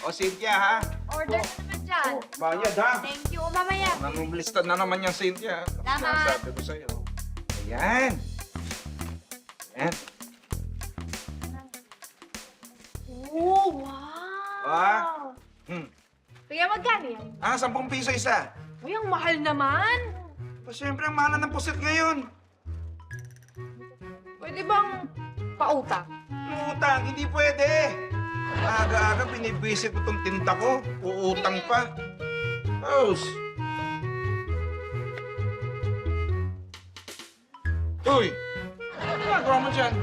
O, Cynthia, ha? Order na naman dyan. Bayad, ha? Thank you, mamaya. Nangunglista na naman yung Cynthia. Salamat. Sabi ko sa'yo. Ayan. Ayan. Oh, wow! Ah? Hmm. Kaya magkano yan? 10 piso isa. Uy, ang mahal naman. Pa, siyempre, ang mahal ng pusit ngayon. Pwede bang pautang? Utang, hindi pwede. Aga-aga, binibisit ko tong tinta ko. Uutang pa. Tapos. Uy! Ano ginagawa mo dyan?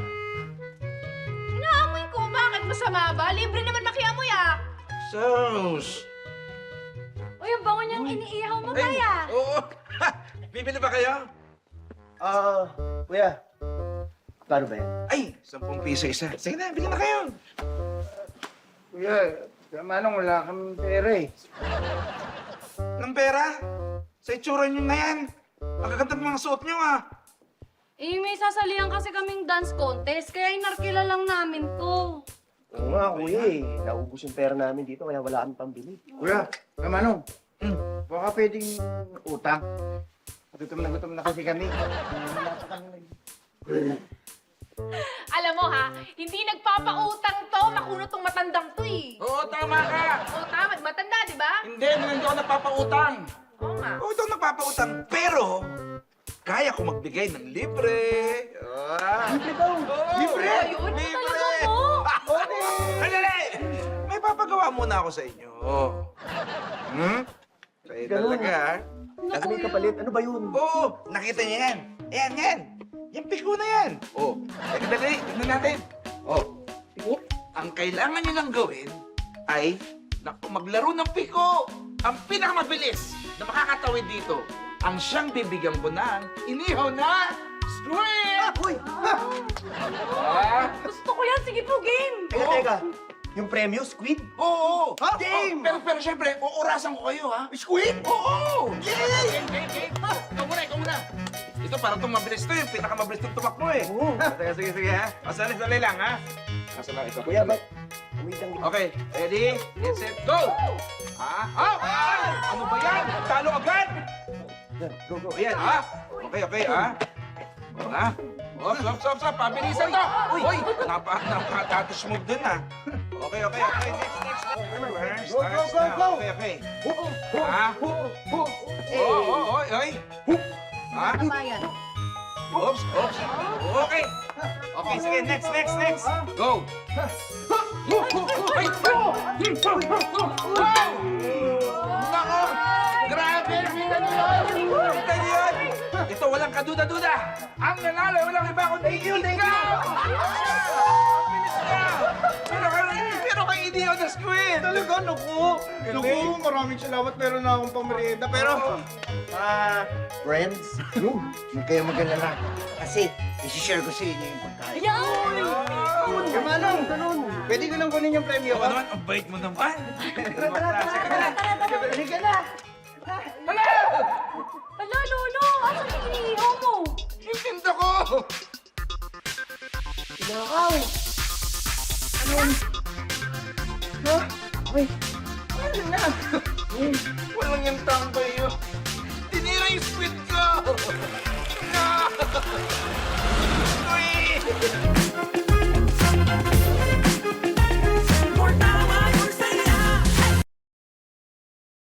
Inaamoy ko. Bakit masama ba? Libre naman makiamoy ah. Sos! Uy, ang bango niyang iniihaw mo, Kaya. Oo! Ha! Bibili ba kayo? Kuya. Paano ba yan? Ay! 10 piso isa. Sige na, bili na kayo. Kuya, Manong, wala kami pera eh. Ng pera? Sa itsura nyo na yan. Ang gaganda ng mga suot nyo, ah. Eh, may sasalihan kasi kaming dance contest, kaya inarkila lang namin to. Oo nga, kuya eh. Naubos yung pera namin dito, kaya wala kami pambili. Kuya, Manong. Baka pwedeng utang. Gutom na kasi kami. Wala pa kami Alam mo ha, hindi nagpapautang to. Makunot tong matandang to eh. Oo, tama ka. O tama, matanda, di ba? Hindi ako nagpapautang. Oo nga. Oo, ito ako nagpapautang. Pero, kaya ko magbigay ng libre. Libre daw. Libre? Yun, Libre. talaga mo. Dali! May papagawa muna ako sa inyo. Kayo talaga, ha? Lagi may kapalit. Ano ba yun? Oo, nakita niyo yan. Yan. Yung piko na yan. Oh, teka dali, tignan natin. Oh, ang kailangan niyo lang gawin ay maglaro ng piko. Ang pinakamabilis na makakatawid dito, ang siyang bibigyan ko ng inihaw na squid! Uy! Gusto ko yan. Sige po, game. Teka. Yung premyo, squid? Oo! Ha? Game! Pero syempre, uurasan ko kayo, ha? Squid? Oo! Game! Ikaw muna. Ito, para itong mabilis to, yung pinakamabilis itong tumakbo, eh. Oo. Sige, ha? Sali lang, ha? Sali ito. Kuya, ba't? Wait lang. Okay, ready, get set, go! Ano ba yan? Talo agad! Go. Ayan, ha? Okay, ha? Ops, pabilisan to! Uy, napaka-tatis move dun, ha? Okay, next. Go. Okay. Ha? Oy. Ha? Tama yan. Oops. Okay. Okay, sige, next. Go. Ay! Wow! Nako! Grabe! Kita niyo yan! Ito, walang kaduda-duda. Ang nanalo, walang iba kundi ikaw! Bilis ka! Pero kay Idiot na Squid! Talaga, naku, maraming salamat. Meron na akong pamerienda. Pero, Friends, huwag kayo mag-alala. Kasi, isi-share ko sa inyo yung pagkain. Kuya Manong, pwede ko nang kunin yung premyo Ako ko? naman, ang bait mo naman. Halika na. Ala, Lolo! Asan yung iniihaw mo? Yung tinda ko! Nakaw! Walang yung tambay yun. Tinira yung squid ko!